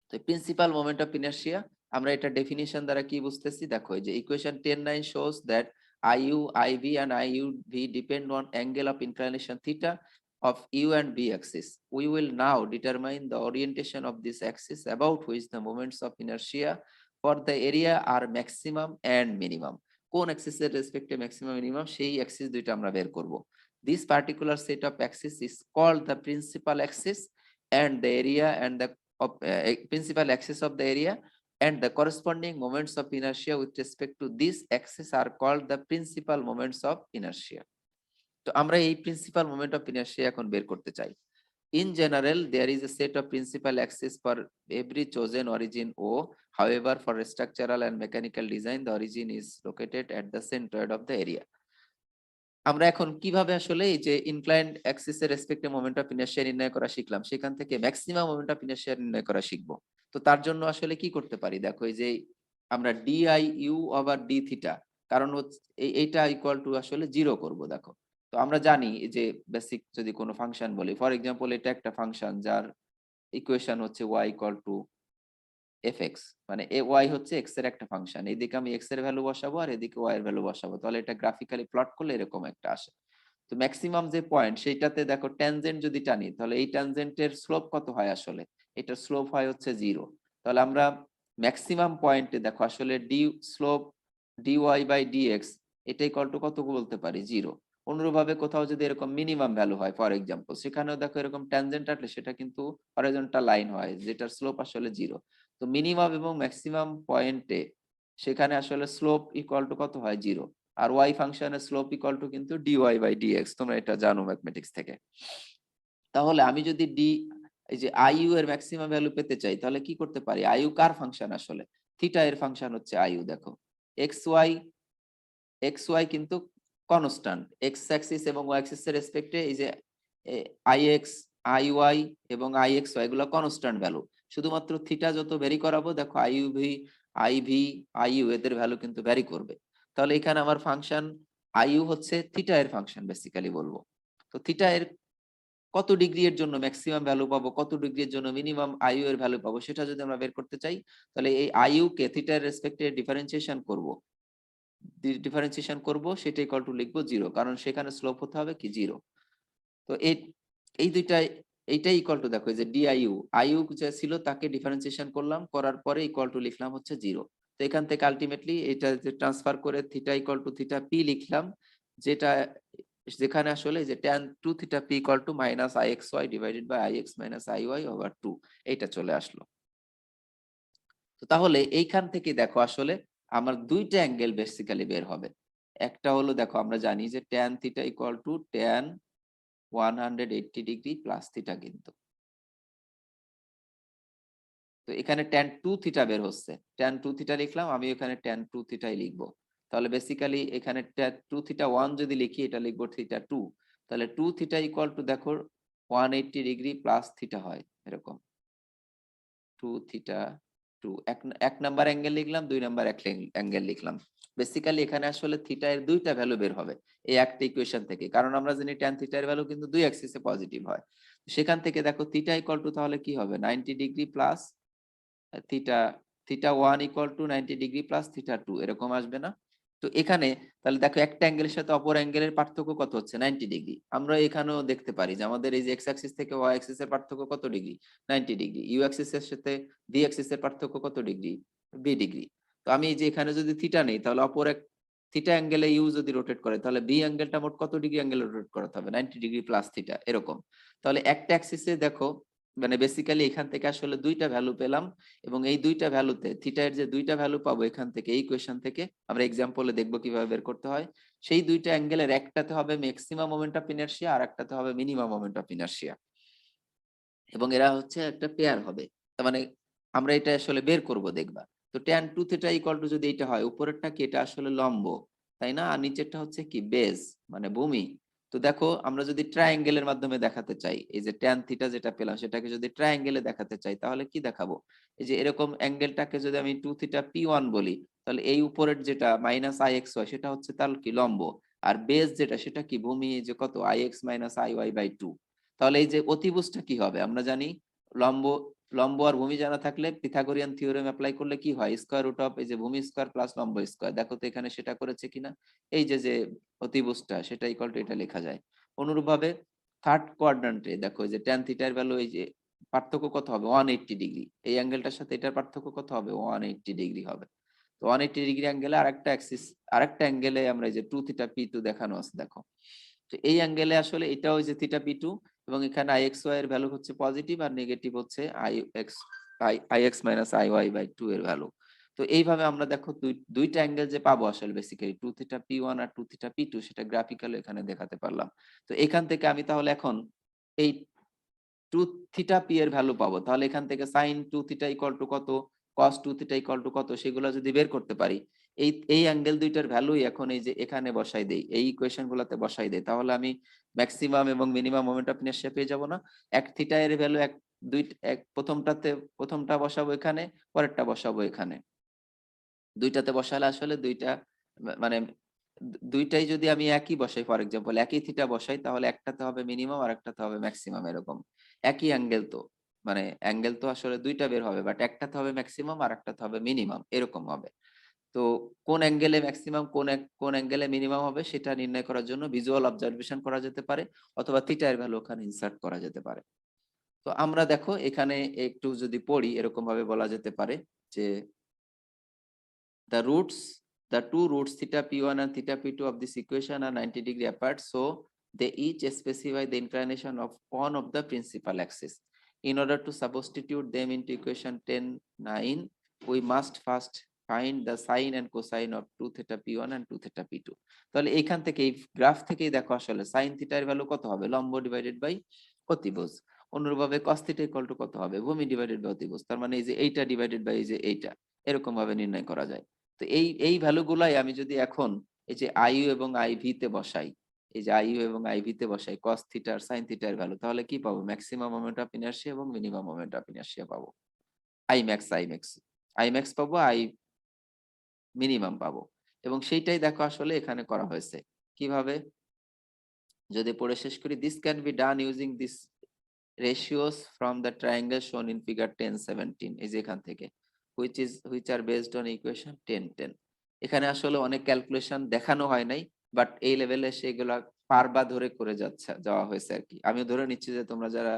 তো প্রিন্সিপাল মোমেন্ট অফ ইনার্শিয়া আমরা এটা ডেফিনিশন দ্বারা কি বুঝতেছি দেখো, এই যে equation 10(9) shows that IU, IV and IUV depend on angle of inclination theta of U and V axis. We will now determine the orientation of this axis about which the moments of inertia for the area are maximum and minimum. কোন Axis এর রেসপেক্টে maximum minimum সেই Axis দুইটা আমরা বের করব। This particular set of axis is called the principal axis, and the area and the principal axis of the area and the corresponding moments of inertia with respect to this axis are called the principal moments of inertia. তো আমরা এই principal moment of inertia এখন বের করতে চাই। In general, there is a set of principal axis for every chosen origin O. However, for structural and mechanical design, the origin is located at the centroid of the area. আমরা এখন কিভাবে আসলে এই যে ইনক্লাইন্ড অ্যাক্সিস এর রেসপেক্টে moment of inertia নির্ণয় করা শিখলাম, সেখান থেকে ম্যাক্সিমাম মোমেন্ট অফ ইনার্শিয়া নির্ণয় করা শিখবো। তো তার জন্য আসলে কি করতে পারি দেখো, এই যে আমরা D I U over D theta, কারণ হচ্ছে এইটা ইকুয়াল টু আসলে জিরো করব দেখো। তো আমরা জানি যে বেসিক যদি কোনো ফাংশন বলি, ফর এক্সাম্পল এটা একটা ফাংশন যার ইকুয়েশন হচ্ছে y ইকুয়াল টু এফএক্স, মানে এ ওয়াই হচ্ছে এক্স এর একটা ফাংশন, এদিকে আমি এক্স এর ভ্যালু বসাবো আর এদিকে ওয়াই এর ভ্যালু বসাবো, তাহলে এটা গ্রাফিক্যালি প্লট করলে এরকম একটা আসে। তো ম্যাক্সিমাম যে পয়েন্ট সেইটাতে দেখো ট্যানজেন্ট যদি টানি তাহলে এই ট্যানজেন্টের স্লোপ কত হয় আসলে, এটার স্লোপ হয় হচ্ছে 0। তাহলে আমরা ম্যাক্সিমাম পয়েন্টে দেখো আসলে d slope d y by dx এটা ইকুয়াল টু কত বলতে পারি 0। অনুরূপভাবে কোথাও যদি এরকম মিনিমাম ভ্যালু হয় ফর এক্সাম্পল, সেখানেও দেখো এরকম ট্যানজেন্ট আসলে সেটা কিন্তু হরাইজন্টাল লাইন হয় যেটার স্লোপ আসলে 0। তো মিনিমাম এবং ম্যাক্সিমাম পয়েন্টে সেখানে আসলে স্লোপ ইকুয়াল টু কত হয় 0, আর ওয়াই ফাংশনের স্লোপ ইকুয়াল টু কিন্তু ডিওয়াই বাই ডিএক্স, তোমরা এটা জানো ম্যাথমেটিক্স থেকে। তাহলে আমি যদি এই যে আইইউ এর ম্যাক্সিমাম ভ্যালু পেতে চাই তাহলে কি করতে পারি, আইইউ কার ফাংশন আসলে, থিটা এর ফাংশন হচ্ছে আইইউ। দেখো এক্স ওয়াই কিন্তু কনস্ট্যান্ট, এক্স অ্যাক্সিস এবং ওয়াই অ্যাক্সিস এর রেসপেক্টে এই যে আই এক্স আই ওয়াই এবং আই এক্স ওয়াই এগুলো কনস্ট্যান্ট ভ্যালু, শুধুমাত্র থিটা যত ভ্যারি করাবো দেখো IU V I V IU এদের ভ্যালু কিন্তু ভ্যারি করবে। তাহলে এখানে আমার ফাংশন আইইউ হচ্ছে থিটা এর ফাংশন বেসিক্যালি বলবো। তো থিটা এর কত ডিগ্রি এর জন্য ম্যাক্সিমাম ভ্যালু পাবো, কত ডিগ্রি এর জন্য মিনিমাম আইইউ এর ভ্যালু পাবো, সেটা যদি আমরা বের করতে চাই তাহলে এই আইইউ কে থিটা এর রেসপেক্টে ডিফারেন্সিয়েশন করব, সেটা ইকুয়াল টু লিখবো 0, কারণ সেখানে স্লোপ হতে হবে কি 0। তো এই দুইটাই এইটাই ইকুয়াল টু দেখো যে ডিআইইউ আইইউ যে ছিল তাকে ডিফারেন্সিয়েশন করলাম, করার পরে ইকুয়াল টু লিখলাম হচ্ছে 0। তো এখান থেকে আলটিমেটলি এটা যে ট্রান্সফার করে theta equal to theta p লিখলাম, যেটা যেখানে আসলে যে tan 2 theta p equal to minus I x y divided by I x minus I y over 2 এইটা চলে আসলো। তো তাহলে এইখান থেকে দেখো আসলে আমার দুইটা অ্যাঙ্গেল বেসিক্যালি বের হবে। একটা হলো দেখো আমরা জানি যে tan theta equal two tan 180 degree plus theta কিন্তু। তো এখানে tan 2 থিটা বের হচ্ছে, tan 2 থিটা লিখলাম, আমি এখানে tan 2 থিটাই লিখবো। তাহলে বেসিক্যালি এখানে tan 2 থিটা 1 যদি লিখি, এটা লিখবো থিটা 2। তাহলে 2 থিটা ইকুয়াল টু দেখো 180 ডিগ্রি প্লাস থিটা হয় এরকম 2 থিটা 2। এক নাম্বার অ্যাঙ্গেল লিখলাম, 2 নাম্বার অ্যাঙ্গেল লিখলাম। বেসিক্যালি এখানে আসলে থিটা এর দুইটা ভ্যালু বের হবে এই একটা ইকুয়েশন থেকে, কারণ আমরা জানি tan থিটা এর ভ্যালু কিন্তু দুই অ্যাক্সিসে পজিটিভ হয়। সেখান থেকে দেখো থিটা ইকুয়াল টু তাহলে কি হবে 90 degree plus theta theta 1 equal to 90 degree plus theta 2 এরকম আসবে না? তো এখানে তাহলে দেখো একটা অ্যাঙ্গেলের সাথে অপর অ্যাঙ্গেলের পার্থক্য কত হচ্ছে 90 ডিগ্রি। আমরা এখানেও দেখতে পারি যে আমাদের এই যে এক্স অ্যাক্সিস থেকে ওয়াই অ্যাক্সিস এর পার্থক্য কত ডিগ্রি 90 ডিগ্রি, ইউ অ্যাক্সিস এর সাথে বি অ্যাক্সিস এর পার্থক্য কত ডিগ্রি বি ডিগ্রি। তো আমি এই যে এখানে যদি থিটা নেই, তাহলে অপর এক থিটা অ্যাঙ্গেলে ইউ যদি রোটেট করে, তাহলে বি অ্যাঙ্গেলটা মোট কত ডিগ্রি অ্যাঙ্গেলে রোটেট করাতে হবে 90 ডিগ্রি প্লাস থিটা এরকম। তাহলে একটা অ্যাক্সিসে দেখো মানে বেসিক্যালি এখান থেকে আসলে দুইটা ভ্যালু পেলাম, এবং এই দুইটা ভ্যালুতে থিটা এর যে দুইটা ভ্যালু পাবো এখান থেকে এই ইকুয়েশন থেকে, আমরা এক্সাম্পলে দেখবো কিভাবে বের করতে হয়। সেই দুইটা অ্যাঙ্গেলের একটাতে হবে ম্যাক্সিমাম মোমেন্ট অফ ইনারশিয়া আর একটাতে হবে মিনিমাম মোমেন্ট অফ ইনারশিয়া, এবং এরা হচ্ছে একটা পেয়ার হবে। তার মানে আমরা এটা আসলে বের করব দেখবা। তো tan 2 থিটা ইকুয়াল টু যদি এটা হয়, উপরেরটা কি এটা আসলে লম্ব, তাই না? আর নিচেরটা হচ্ছে কি বেস মানে ভূমি। তো দেখো আমরা যদি ট্রায়াঙ্গেলের মাধ্যমে দেখাতে চাই, এই যে tan থিটা যেটা পেলাম সেটাকে যদি ট্রায়াঙ্গেলে দেখাতে চাই, তাহলে কি দেখাবো? এই যে এরকম অ্যাঙ্গেলটাকে যদি আমি 2 থিটা p1 বলি, তাহলে এই উপরের যেটা মাইনাস ix হয় সেটা হচ্ছে তার কি লম্ব, আর বেস যেটা সেটা কি ভূমি, এই যে কত ix মাইনাস iy বাই 2। তাহলে এই যে অতিভুজটা কি হবে আমরা জানি, লম্ব লম্ব আর ভূমি জানা থাকলে পিথাগোরিয়ান থিওরেম অ্যাপ্লাই করলে কি হয়, স্কয়ার রুট অফ এই যে ভূমি স্কয়ার প্লাস লম্ব স্কয়ার। দেখো তো এখানে সেটা করেছে কিনা, এই যে যে অতিভুজটা সেটা ইকুয়াল টু এটা লেখা যায়। অনুরূপভাবে থার্ড কোয়াড্রান্টে দেখো এই যে tan থিটার ভ্যালু এই যে পার্থক্য কত হবে 180 ডিগ্রি, এই অ্যাঙ্গেলটার সাথে এটার পার্থক্য কত হবে 180 ডিগ্রি হবে। তো 180 ডিগ্রি অ্যাঙ্গেলে আরেকটা অ্যাক্সিস আরেকটা অ্যাঙ্গেলে আমরা এই যে 2 থিটা p2 দেখানো আছে দেখো। তো এই অ্যাঙ্গেলে আসলে এটাও যে থিটা p2, এবং এখানে ixy এর ভ্যালু হচ্ছে পজিটিভ আর নেগেটিভ হচ্ছে ix মাইনাস iy বাই 2 এর ভ্যালু। তো এইভাবে আমরা দেখো দুইটা অ্যাঙ্গেল যে পাবো আসলে বেসিক্যালি 2 থিটা p1 আর 2 থিটা p2 সেটা গ্রাফিক্যালি এখানে দেখাতে পারলাম। তো এখান থেকে আমি তাহলে এখন এই 2 থিটা p এর ভ্যালু পাবো, তাহলে এখান থেকে sin 2 থিটা ইকুয়াল টু কত, cos 2 থিটা ইকুয়াল টু কত, সেগুলো যদি বের করতে পারি, এই অ্যাঙ্গেল দুইটার ভ্যালুই এখন এই যে এখানে বসাই দেই, এই ইকুয়েশন গুলাতে বসাই দেই, তাহলে আমি ম্যাক্সিমাম এবং মিনিমাম মোমেন্ট অফ ইনারশিয়া পেয়ে যাব না? এক থিটা এর ভ্যালু প্রথমটা বসাবো এখানে, পরেরটা বসাবো এখানে। দুইটাতে বসালে আসলে দুইটা মানে দুইটাই যদি আমি একই বসাই, ফর এক্সাম্পল একই থিটা বসাই, তাহলে একটাতে হবে মিনিমাম আর একটাতে হবে ম্যাক্সিমাম এরকম। একই অ্যাঙ্গেল তো মানে অ্যাঙ্গেল তো আসলে দুইটা বের হবে, বাট একটাতে হবে ম্যাক্সিমাম আর একটাতে হবে মিনিমাম এরকম হবে। তো কোন অ্যাঙ্গেলে ম্যাক্সিমাম কোন অ্যাঙ্গেলে মিনিমাম হবে সেটা নির্ণয় করার জন্য ভিজুয়াল অবজারভেশন করা যেতে পারে, অথবা থিটা এর ভ্যালু ওখানে ইনসার্ট করা যেতে পারে। তো আমরা দেখো এখানে একটু যদি পড়ি, এরকম ভাবে বলা যেতে পারে যে the roots, the two roots theta p1 and theta p2 of this equation are 90 degree apart, so they each specify the inclination of one of the principal axis. In order to substitute them into equation 10(9), we must first find the sine and cosine of 2 theta p1 and 2 theta p2. তাহলে এখান থেকে এই graph থেকেই দেখো আসলে sin theta এর value কত হবে, লম্ব ডিভাইডেড বাই অতিভুজ। অনুরূপভাবে cos থিটা ইকুয়াল টু কত হবে, ভূমি ডিভাইডেড বাই অতিভুজ। তার মানে এই যে এইটা ডিভাইডেড বাই এই যে এইটা, এরকম ভাবে নির্ণয় করা যায়। তো এই ভ্যালু গুলাই আমি যদি এখন এই যে আইইউ এবং আইভি তে বসাই, এই যে আইইউ এবং আইভি তে বসাই cos থিটা আর sin থিটা এর ভ্যালু, তাহলে কি পাবো ম্যাক্সিমাম মোমেন্ট অফ ইনারশিয়া এবং মিনিমাম মোমেন্ট অফ ইনারশিয়া পাবো। আই ম্যাক্স পাবো, আই মিনিমাম পাবো, এবং সেইটাই দেখো আসলে এখানে করা হয়েছে। কিভাবে যদি পড়ে শেষ করি, this can be done using this ratios from the triangle shown in figure 1017, এই যে এখান থেকে which are based on equation 1010। এখানে আসলে অনেক ক্যালকুলেশন দেখানো হয় নাই, বাট এই লেভেলে সেগুলা পারবা ধরে করে যাওয়া হয়েছে আর কি। আমি ধরে নিচ্ছি যে তোমরা যারা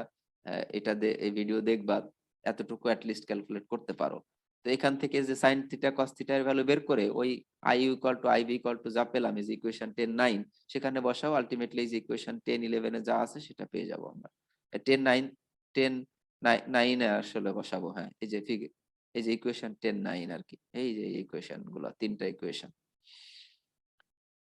এই ভিডিও দেখবা এতটুকু অ্যাটলিস্ট ক্যালকুলেট করতে পারো। তো এখান থেকে যে sin থিটা cos থিটা এর ভ্যালু বের করে ওই i equal to iv equal to যা পেলাম এই যে ইকুয়েশন 10(9) সেখানে বসাও, আলটিমেটলি এই যে ইকুয়েশন 1011 এ যা আছে সেটা পেয়ে যাবো আমরা। 10(9) 10(9) এ আসলে বসাবো, হ্যাঁ এই যে ইকুয়েশন 10(9) আর কি, এই যে ইকুয়েশন গুলো তিনটা ইকুয়েশন।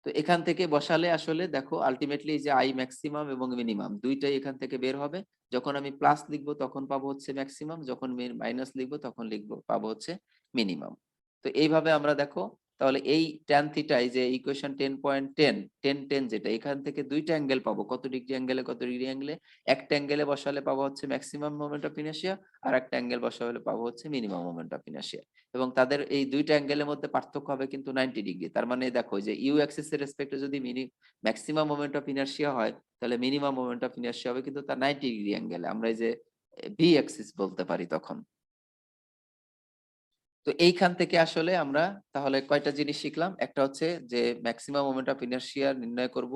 তো এখান থেকে বসালে আসলে দেখো আলটিমেটলি যে আই ম্যাক্সিমাম এবং মিনিমাম দুইটাই এখান থেকে বের হবে। যখন আমি প্লাস লিখবো তখন পাবো হচ্ছে ম্যাক্সিমাম, যখন মাইনাস লিখবো তখন লিখবো পাবো হচ্ছে মিনিমাম। তো এইভাবে আমরা দেখো তাহলে এই ট্যান থিটা, এই যে ইকুয়েশন 10.10 10 10 যেটা, এখান থেকে দুইটা অ্যাঙ্গেল পাবো, কত ডিগ্রি অ্যাঙ্গেলে কত ডিগ্রি অ্যাঙ্গেলে। একটা অ্যাঙ্গেলে বসালে পাবো হচ্ছে ম্যাক্সিমাম মোমেন্ট অফ ইনার্শিয়া, আর একটা অ্যাঙ্গেল বসালে পাবো হচ্ছে মিনিমাম মোমেন্ট অফ ইনার্শিয়া। এবং তাদের এই দুইটা অ্যাঙ্গেলের মধ্যে পার্থক্য হবে কিন্তু 90 ডিগ্রি। তার মানে দেখো যে ইউ অ্যাক্সিস এর রেসপেক্টে যদি ম্যাক্সিমাম মোমেন্ট অফ ইনার্শিয়া হয়, তাহলে মিনিমাম মোমেন্ট অফ ইনার্শিয়া হবে কিন্তু তার 90 ডিগ্রি অ্যাঙ্গেলে, আমরা এই যে বি অ্যাক্সিস বলতে পারি তখন। তো এইখান থেকে আসলে আমরা তাহলে কয়টা জিনিস শিখলাম, একটা হচ্ছে যে ম্যাক্সিমাম মোমেন্ট অফ ইনার্শিয়া নির্ণয় করব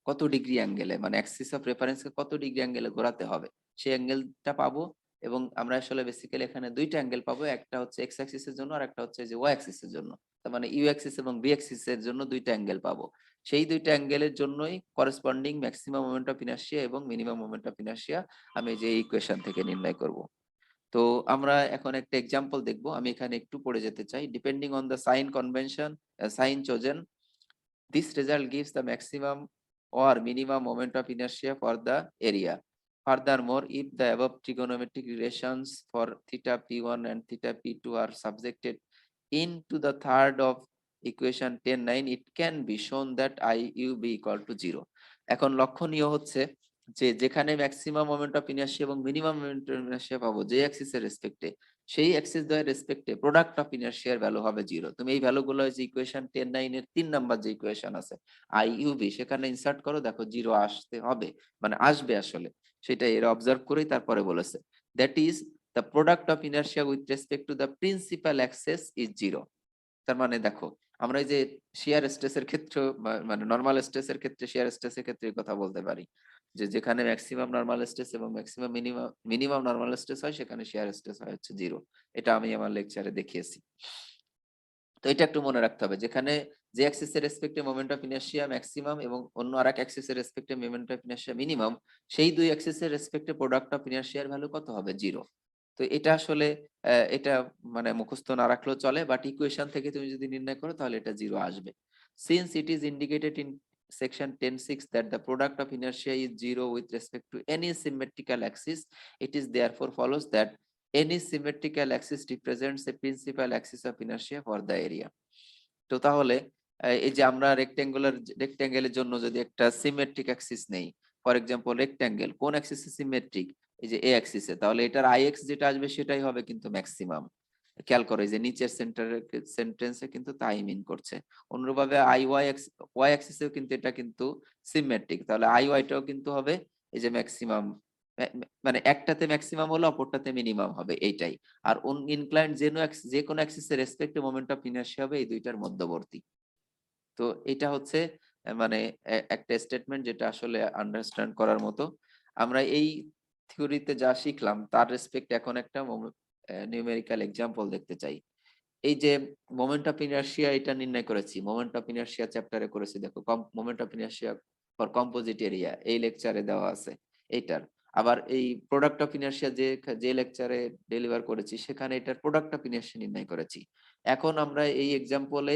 কত ডিগ্রি অ্যাঙ্গেলে, মানে অ্যাক্সিস অফ রেফারেন্সকে কত ডিগ্রি অ্যাঙ্গেলে ঘোরাতে হবে সেই অ্যাঙ্গেলটা পাবো। এবং আমরা আসলে বেসিক্যালি এখানে দুইটা অ্যাঙ্গেল পাবো, একটা হচ্ছে এক্স অ্যাক্সিসের জন্য আর একটা হচ্ছে যে ওয়াই অ্যাক্সিসের জন্য। তার মানে ইউ অ্যাক্সিস এবং বি অ্যাক্সিসের জন্য দুইটা অ্যাঙ্গেল পাবো। সেই দুইটা অ্যাঙ্গেলের জন্যই corresponding maximum moment of inertia এবং মিনিমাম মোমেন্ট অফ ইনার্শিয়া আমি যে ইকুয়েশন থেকে নির্ণয় করব। তো আমরা এখন একটা এক্সাম্পল দেখব। আমি এখানে একটু পড়ে যেতে চাই। Depending on the sign convention sign chosen, this result gives the maximum or minimum moment of inertia for the area. Furthermore, if the above trigonometric relations for theta p1 and theta p2 are subjected into the third of equation 10.9, it can be shown that I u be equal to 0. এখন লক্ষণীয় হচ্ছে যে যেখানে maximum moment of inertia এবং minimum moment of inertia পাবো যে অ্যাক্সিসের রেসপেক্টে, সেই Axis দ্বয়ের রেসপেক্টে product of ইনার্শিয়ার value হবে 0। তুমি এই ভ্যালুগুলো যে ইকুয়েশন 10.9 এর 3 নাম্বার যে ইকুয়েশন আছে আই ইউ বি, সেখানে ইনসার্ট করো, দেখো 0 আসতে হবে, মানে আসবে আসলে। সেটা এরা অবজার্ভ করেই তারপরে বলেছে that is the product of inertia with respect to the principal Axis is 0। তার মানে দেখো আমরা এই যে শিয়ার স্ট্রেসের ক্ষেত্রে, মানে নরমাল স্ট্রেসের ক্ষেত্রে, শিয়ার স্ট্রেসের ক্ষেত্রে কথা বলতে পারি যে যেখানে ম্যাক্সিমাম নরমাল স্ট্রেস এবং ম্যাক্সিমাম মিনিমাম নরমাল স্ট্রেস হয়, সেখানে শিয়ার স্ট্রেস হয় হচ্ছে 0। এটা আমি আমার লেকচারে দেখিয়েছি। তো এটা একটু মনে রাখতে হবে, যেখানে যে অ্যাক্সিস এর রেসপেক্টে মোমেন্ট অফ ইনার্শিয়া ম্যাক্সিমাম এবং অন্য আরেক অ্যাক্সিস এর রেসপেক্টে মোমেন্ট অফ ইনার্শিয়া মিনিমাম, সেই দুই অ্যাক্সিস এর রেসপেক্টে প্রোডাক্ট অফ ইনার্শিয়ার ভ্যালু কত হবে? 0। তো এটা আসলে এটা মানে মুখস্থ না রাখলেও চলে, বাট ইকুয়েশন থেকে তুমি যদি নির্ণয় করো তাহলে এটা 0 আসবে। Since it is indicated in section 10.6 that the product of inertia is 0 with respect to any symmetrical axis, it is therefore follows that any symmetrical axis represents a principal axis of inertia for the area. তো তাহলে এই যে আমরা রেক্ট্যাঙ্গেলের জন্য যদি একটা symmetric Axis নেই, for example rectangle কোন অ্যাক্সিসে সিমেট্রিক? এই যে এ অ্যাক্সিসে, তাহলে এটার আই এক্স যেটা আসবে সেটাই হবে কিন্তু ম্যাক্সিমাম। খেয়াল করো এই যে নিচের সেন্টেন্সে কিন্তু তাই মিন করছে। অনুরূপভাবে আই ওয়াই অ্যাক্সিসেও কিন্তু এটা কিন্তু সিমেট্রিক, তাহলে আই ওয়াইটাও কিন্তু হবে এই যে ম্যাক্সিমাম, মানে একটাতে ম্যাক্সিমাম হলো অপরটাতে মিনিমাম হবে এইটাই। আর ইনক্লাইন্ড যে কোনো অ্যাক্সিসের রেসপেক্টে মোমেন্ট অফ ইনার্শিয়া হবে এই দুইটার মধ্যবর্তী। তো এটা হচ্ছে মানে একটা স্টেটমেন্ট যেটা আসলে আন্ডারস্ট্যান্ড করার মতো। আমরা এই থিওরিতে যা শিখলাম তার রেসপেক্ট এখন একটা নিউমেরিক্যাল এক্সাম্পল দেখতে চাই। এই যে মোমেন্ট অফ ইনার্শিয়া এটা নির্ণয় করেছি, মোমেন্ট অফ ইনার্শিয়া চ্যাপ্টারে করেছি, দেখো moment of inertia for composite area এই লেকচারে দেওয়া আছে এইটার। আবার এই প্রোডাক্ট অফ ইনার্শিয়া যে লেকচারে ডেলিভার করেছি সেখানে এটার প্রোডাক্ট অফ ইনার্শিয়া নির্ণয় করেছি। এখন আমরা এই এক্সাম্পলে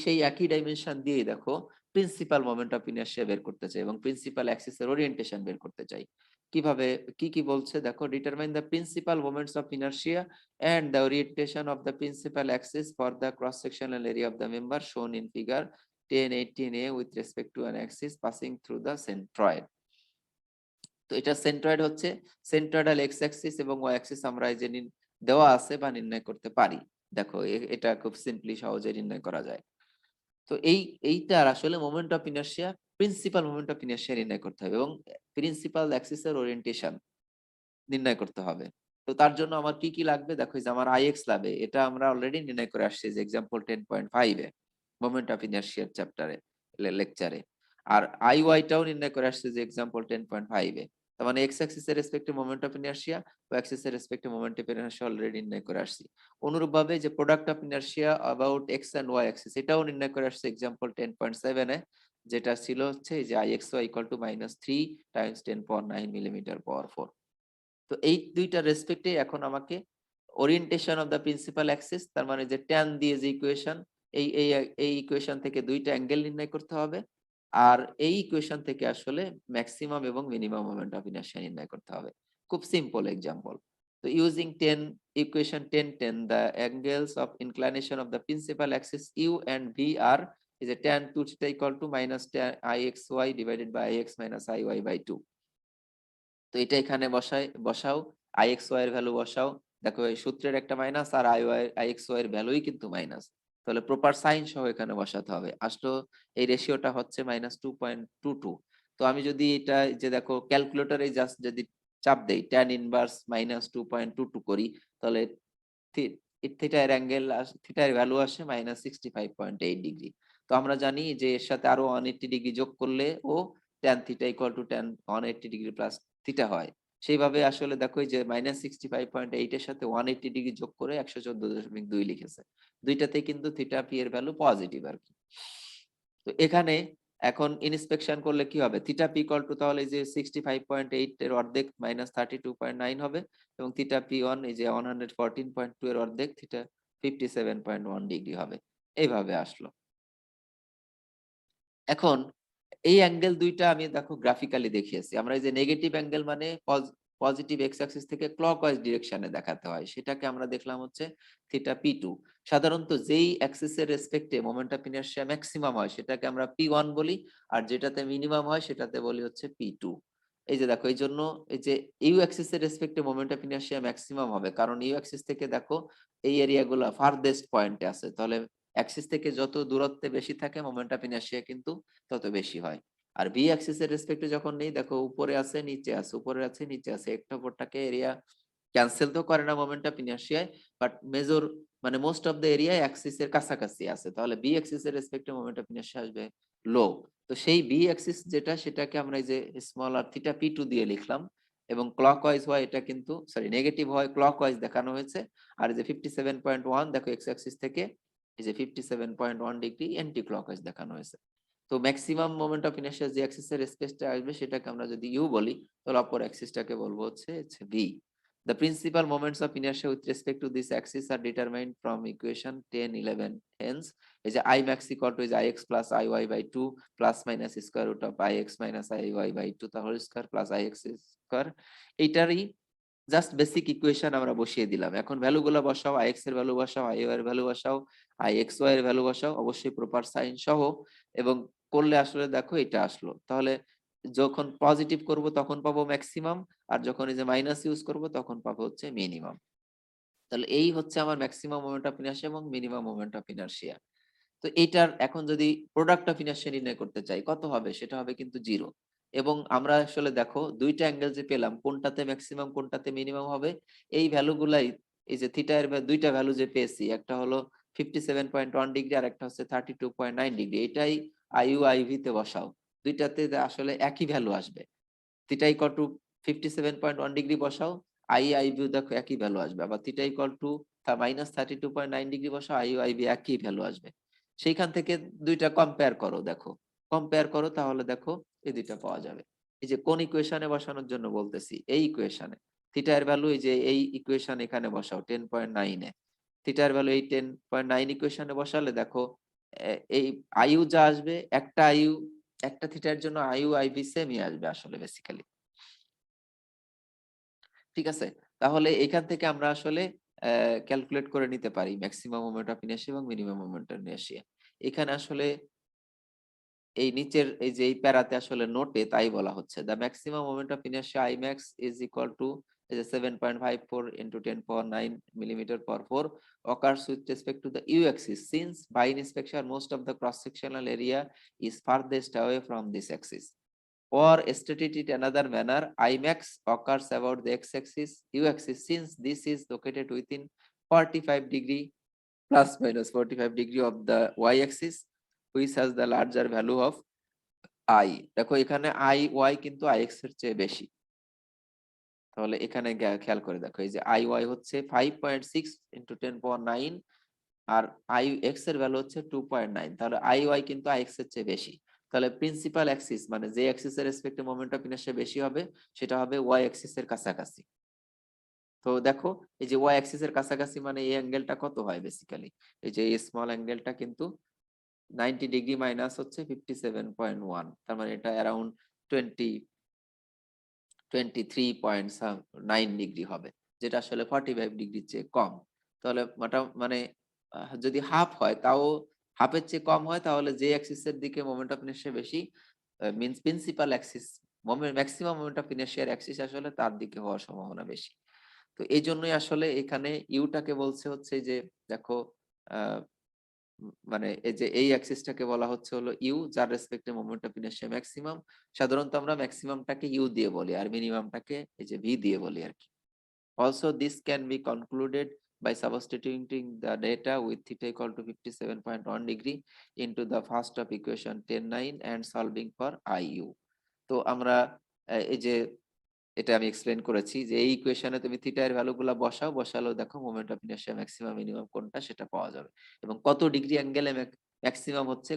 সেই একই ডাইমেনশন দিয়ে দেখো প্রিন্সিপাল মোমেন্ট অফ ইনার্শিয়া বের করতে চাই এবং প্রিন্সিপাল অ্যাক্সিসের ওরিয়েন্টেশন বের করতে চাই। কিভাবে, কি কি বলছে দেখো, determine the principal moments of inertia and the orientation of the principal axis for the cross-sectional area of the member shown in figure 1018a with respect to an axis passing through the centroid. তো এটা centroid হচ্ছে সেন্ট্রয়েডাল x Axis এবং Y Axis আমরা এই যে দেওয়া আছে বা নির্ণয় করতে পারি। দেখো এটা খুব সিম্পলি সহজে নির্ণয় করা যায়। তো এইটার আসলে moment of inertia, principal moment of inertia নির্ণয় করতে হবে এবং প্রিন্সিপাল অ্যাক্সিসের ওরিয়েন্টেশন নির্ণয় করতে হবে। তো তার জন্য আমার কি কি লাগবে দেখো, যে আমার আইএক্স লাগবে, এটা আমরা অলরেডি নির্ণয় করে আসছি যে एग्जांपल 10.5 এ মোমেন্ট অফ ইনার্শিয়ার চ্যাপ্টারে লেকচারে। আর আই ওয়াইটাও নির্ণয় করে আসছে যে एग्जांपल 10.5 এ। তার মানে এক্স অ্যাক্সিস এর রেসপেক্টে moment of inertia, Y axis এর রেসপেক্টে মোমেন্ট অফ ইনার্শিয়া অলরেডি নির্ণয় করে আসছি। অনুরূপভাবে যে product of inertia about X and Y axis এটাও নির্ণয় করে আসছে एग्जांपल 10.7 এ, যেটা ছিল হচ্ছে যে I X Y equal to -3 times 10⁹ millimetre power 4। তো এই দুইটা রেসপেক্টে এখন আমাকে orientation of the principal axis, তার মানে যে ট্যান দিয়ে যে ইকুয়েশন, এই এই এই ইকুয়েশন থেকে দুইটা অ্যাঙ্গেল নির্ণয় করতে হবে, আর এই ইকুয়েশন থেকে আসলে ম্যাক্সিমাম এবং মিনিমাম মোমেন্ট অফ ইনার্শিয়া নির্ণয় করতে হবে। খুব সিম্পল এক্সাম্পল। তো using 10 equation 10 the angles of inclination of the principal axis u and v are is a tan 2 theta equal to minus tan ixy divided by ix minus iy by 2। তো এটা এখানে বসাও, আইএক্সওয়াই এর value বসাও। দেখো এই সূত্রের একটা মাইনাস আর আইএক্সওয়াই এর ভ্যালুই কিন্তু মাইনাস, তাহলে প্রপার সাইন সহ এখানে বসাতে হবে। আসলে এই রেশিওটা হচ্ছে -2.22। তো আমি যদি এটা যে দেখো ক্যালকুলেটরে জাস্ট যদি চাপ দেই tan ইনভার্স -2.22 করি, তাহলে থিটার অ্যাঙ্গেল থিটার ভ্যালু আসে -65.8 ডিগ্রি। তো আমরা জানি যে এর সাথে আরো 180 ডিগ্রি যোগ করলে ও tan theta equal two tan 180 degree plus theta হয়। সেইভাবে আসলে দেখো এই যে -65.8 এর সাথে 180 ডিগ্রি যোগ করে 114.2 লিখেছে। দুইটাতেই কিন্তু থিটা পি এর ভ্যালু পজিটিভ আর কি। তো এখানে এখন ইন্সপেকশন করলে কি হবে, থিটা পি ইকুয়াল টু তাহলে এই যে 65.8 এর অর্ধেক -32.9 হবে, এবং থিটা পি ওয়ান এই যে 114.2 এর অর্ধেক থিটা 57.1 ডিগ্রি হবে। এইভাবে আসলো। এখন এই অ্যাঙ্গেল দুইটা আমি দেখো গ্রাফিক্যালি দেখিয়েছি। আমরা এই যে নেগেটিভ অ্যাঙ্গেল মানে পজিটিভ এক্স অ্যাক্সিস থেকে ক্লকওয়াইজ ডিরেকশনে দেখাতে হয়, সেটাকে আমরা দেখলাম হচ্ছে থিটা পি টু। সাধারণত যেই অ্যাক্সিসের রেসপেক্টে মোমেন্ট অফ ইনারশিয়া ম্যাক্সিমাম হয় সেটাকে আমরা পি ওয়ান বলি, আর যেটাতে মিনিমাম হয় সেটাতে বলি হচ্ছে পি টু। এই যে দেখো এই জন্য এই যে ইউ অ্যাক্সিসের রেসপেক্টে মোমেন্ট অফ ইনারশিয়া ম্যাক্সিমাম হবে, কারণ ইউ অ্যাক্সিস থেকে দেখো এই এরিয়াগুলো ফারদেস্ট পয়েন্টে আছে, তাহলে অ্যাক্সিস থেকে যত দূরত্বে বেশি থাকে মোমেন্ট অফ ইনারশিয়া কিন্তু তত বেশি হয়। আর বি অ্যাক্সিস এর রেসপেক্টে যখন নেই, দেখো উপরে আছে নিচে আছে, উপরে আছে নিচে আছে, একটা অপরটাকে এরিয়া ক্যান্সেল তো করে না মোমেন্ট অফ ইনারশিয়ায়, বাট মেজর মানে most of the area Axis এর কাছাকাছি আছে, তাহলে বি অ্যাক্সিস এর রেসপেক্টে মোমেন্ট অফ ইনারশিয়া আসবে লো। তো সেই বি অ্যাক্সিস যেটা সেটাকে আমরা এই যে স্মল আর থিটা পি টু দিয়ে লিখলাম, এবং ক্লকওয়াইজ হয় এটা কিন্তু সরি নেগেটিভ হয় ক্লকওয়াইজ দেখানো হয়েছে। আর এই যে 57.1 দেখো এক্স অ্যাক্সিস থেকে এই যে 57.1 ডিগ্রি অ্যান্টি ক্লকওয়াইজ দেখানো হয়েছে। তো ম্যাক্সিমাম মোমেন্ট অফ ইনারশিয়া যে অ্যাক্সিসের স্পেসটা আসবে সেটাকে আমরা যদি ইউ বলি, তাহলে অপর অ্যাক্সিসটাকে বলবো হচ্ছে V. The principal moments of inertia with respect to this axis are determined from equation 10-11. Hence, is I max equal to is ix plus iy by 2 plus minus square root of ix minus iy by 2 the whole square plus ix square. এইটারই just basic equation আমরা বসিয়ে দিলাম। এখন ভ্যালুগুলো বসাও, ix এর value বসাও, iy এর value বসাও, ixy এর ভ্যালু বসাও, অবশ্যই প্রপার সাইন সহ, এবং করলে আসলে দেখো এটা আসলো। তাহলে যখন পজিটিভ করব তখন পাবো ম্যাক্সিমাম, আর যখন এই যে মাইনাস ইউজ করব তখন পাবো হচ্ছে মিনিমাম। তাহলে এই হচ্ছে আমার ম্যাক্সিমাম মোমেন্ট অফ ইনারশিয়া এবং মিনিমাম মোমেন্ট অফ ইনারশিয়া। তো এইটার এখন যদি প্রোডাক্ট অফ ইনারশিয়া নির্ণয় করতে চাই কত হবে, সেটা হবে কিন্তু 0। এবং আমরা আসলে দেখো দুইটা অ্যাঙ্গেল যে পেলাম কোনটাতে ম্যাক্সিমাম কোনটাতে মিনিমাম হবে, এই ভ্যালুগুলাই এই যে থিটা এর দুইটা ভ্যালু যে পেয়েছি, একটা হলো 57.1 ডিগ্রি আর একটা হচ্ছে 32.9 ডিগ্রি, এটাই আইইউ আইভি তে বসাও, দুইটাতে আসলে একই ভ্যালু আসবে। থিটা ইকুয়াল টু 57.1 ডিগ্রি বসাও, আইইউ দেখো একই ভ্যালু আসবে। আবার থিটা ইকুয়াল টু -32.9 ডিগ্রি বসাও, আইইউ একই ভ্যালু আসবে। সেইখান থেকে দুইটা কম্পেয়ার করো, দেখো কম্পেয়ার করো, তাহলে দেখো এই দুইটা পাওয়া যাবে। এই যে কোন ইকুয়েশনে বসানোর জন্য বলতেছি, এই ইকুয়েশনে থিটা এর ভ্যালু এই যে এই ইকুয়েশন এখানে বসাও 10.9 এ, থিটা এর ভ্যালু এই 10.9 ইকুয়েশনে বসালে দেখো এই আইইউ যা আসবে, একটা আইইউ একটা থিটার জন্য আইইউ আইভি সেমই আসবে আসলে বেসিক্যালি। ঠিক আছে, তাহলে এখান থেকে আমরা আসলে ক্যালকুলেট করে নিতে পারি ম্যাক্সিমাম মোমেন্ট অফ ইনারশিয়া এবং মিনিমাম মোমেন্ট অফ ইনারশিয়া। এখানে আসলে এই নিচের এই যে এই প্যারাতে আসলে নোটে তাই বলা হচ্ছে, the maximum moment of inertia I max is equal to এই যে 7.54 into 10 power 9 millimeter per 4 occurs with respect to the u axis since by inspection most of the cross sectional area is farthest away from this axis. Or stated it another manner, Imax occurs about the x-axis, u-axis, since this is located within 45 degree plus minus 45 degree of the y-axis, which has the larger value of I. দেখো এখানে I, Y কিন্তু IX এর চেয়ে বেশি। তাহলে এখানে খেয়াল করে দেখো এই যে IY হচ্ছে 5.6 into 10 power 9 আর IX এর ভ্যালু হচ্ছে 2.9, তাহলে IY কিন্তু IX এর চেয়ে বেশি। তাহলে প্রিন্সিপাল অ্যাক্সিস মানে যে অ্যাক্সিসের রেসপেক্টে মোমেন্ট অফ ইনারশিয়া বেশি হবে সেটা হবে ওয়াই অ্যাক্সিস এর কাছাকাছি। তো দেখো এই যে ওয়াই অ্যাক্সিস এর কাছাকাছি মানে এই অ্যাঙ্গেলটা কত হয় বেসিক্যালি, এই যে এই স্মল অ্যাঙ্গেলটা কিন্তু 90 ডিগ্রি মাইনাস হচ্ছে 57.1, তার মানে এটা অ্যারাউন্ড 23.9 ডিগ্রি হবে, যেটা আসলে 45 ডিগ্রির চেয়ে কম। তাহলে মানে যদি হাফ হয় তাও হাফের চেয়ে কম হয়, তাহলে যে অ্যাক্সিস এর দিকে মোমেন্ট অফ ইনারশিয়া বেশি, means principal axis, maximum moment of ইনারশিয়ার অ্যাক্সিস আসলে তার দিকে হওয়ার সম্ভাবনা বেশি। তো এই জন্যই আসলে এখানে ইউটাকে বলছে হচ্ছে যে দেখো আহ মানে এই যে এই অ্যাক্সিসটাকে বলা হচ্ছে হলো ইউ, যার রেসপেক্টে মোমেন্ট অফ ইনারশিয়া ম্যাক্সিমাম। সাধারণত আমরা ম্যাক্সিমামটাকে ইউ দিয়ে বলি আর মিনিমামটাকে এই যে ভি দিয়ে বলি আর কি। Also, this can be concluded by substituting the data with theta equal to 57.1 degree into the first of equation 10(9) and solving for IU. তো আমরা এই যে এটা আমি এক্সপ্লেন করেছি যে এই ইকুয়েশনে তুমি থিটা এর ভ্যালু গুলা বসাও, বসালেও দেখো moment of inertia maximum minimum কোনটা সেটা পাওয়া যাবে, এবং কত ডিগ্রি অ্যাঙ্গেলে ম্যাক্সিমাম হচ্ছে,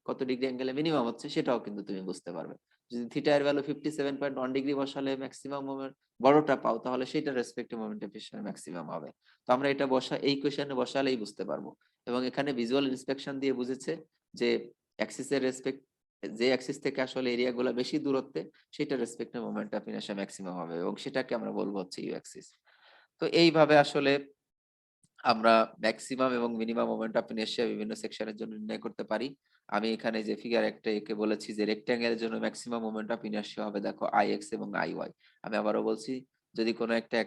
কত ডিগ্রি অ্যাঙ্গেলে মিনিমাম হচ্ছে সেটাও কিন্তু তুমি বুঝতে পারবে। যদি থিটা এর ভ্যালু 57.1 ডিগ্রি বসালে ম্যাক্সিমাম মোমেন্ট বড়টা পাও, তাহলে সেটা respective moment of inertia maximum হবে। তো আমরা এটা এই ইকুয়েশনে বসালেই বুঝতে পারবো। এবং এখানে ভিজুয়াল ইন্সপেকশন দিয়ে বুঝেছে যে অ্যাক্সিসের রেসপেক্ট, যে অ্যাক্সিস থেকে আসলে এরিয়া গুলা বেশি দূরত্বে সেটা respective moment of inertia maximum হবে, এবং সেটাকে আমরা বলবো হচ্ছে ইউ অ্যাক্সিস। তো এইভাবে আসলে আমরা ম্যাক্সিমাম এবং মিনিমাম মোমেন্ট অফ ইনারশিয়া বিভিন্ন সেকশনের জন্য নির্ণয় করতে পারি। আমি এখানে যে ফিগার একটা একে বলেছি যে রেক্ট্যাঙ্গেলের জন্য ম্যাক্সিমাম মোমেন্ট অফ ইনারশিয়া হবে দেখো আই এক্স এবং আই ওয়াই। আমি আবারও বলছি, যদি কোনো একটা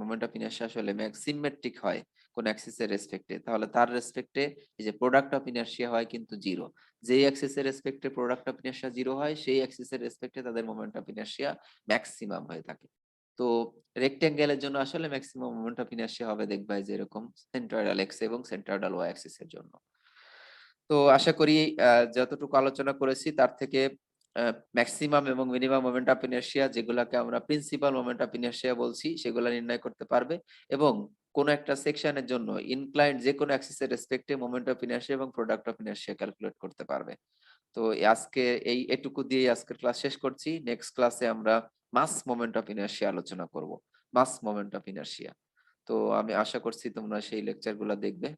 মোমেন্ট অফ ইনারশিয়া আসলে সিমেট্রিক হয় কোন অ্যাক্সিসের রেসপেক্টে, তাহলে তার রেসপেক্টে এই যে প্রোডাক্ট অফ ইনারশিয়া হয় কিন্তু জিরো। যেই অ্যাক্সিসের রেসপেক্টে প্রোডাক্ট অফ ইনারশিয়া জিরো হয় সেই অ্যাক্সিসের রেসপেক্টে তাদের মোমেন্ট অফ ইনারশিয়া ম্যাক্সিমাম হয়ে থাকে। তো রেক্টেঙ্গেলের জন্য আসলে ম্যাক্সিমাম মোমেন্ট অফ ইনারশিয়া হবে দেখবা যে এরকম সেন্ট্রয়েডাল এক্স এবং সেন্ট্রয়েডাল ওয়াই অ্যাক্সিস এর জন্য। তো আশা করি যতটুকু আলোচনা করেছি তার থেকে ম্যাক্সিমাম এবং মিনিমাম মোমেন্ট অফ ইনারশিয়া, যেগুলাকে আমরা প্রিন্সিপাল মোমেন্ট অফ ইনারশিয়া বলছি, সেগুলা নির্ণয় করতে পারবে, এবং কোন একটা সেকশনের জন্য ইনক্লাইন্ড যে কোনো অ্যাক্সিসের রেসপেক্টে মোমেন্ট অফ ইনারশিয়া এবং প্রোডাক্ট অফ ইনারশিয়া ক্যালকুলেট করতে পারবে। তো আজকে এটুকু দিয়ে আজকের ক্লাস শেষ করছি। নেক্সট ক্লাসে আমরা মাস মোমেন্ট অফ ইনারশিয়া আলোচনা করব, মাস মোমেন্ট অফ ইনারশিয়া। তো আমি আশা করছি তোমরা সেই লেকচার গুলা দেখবে।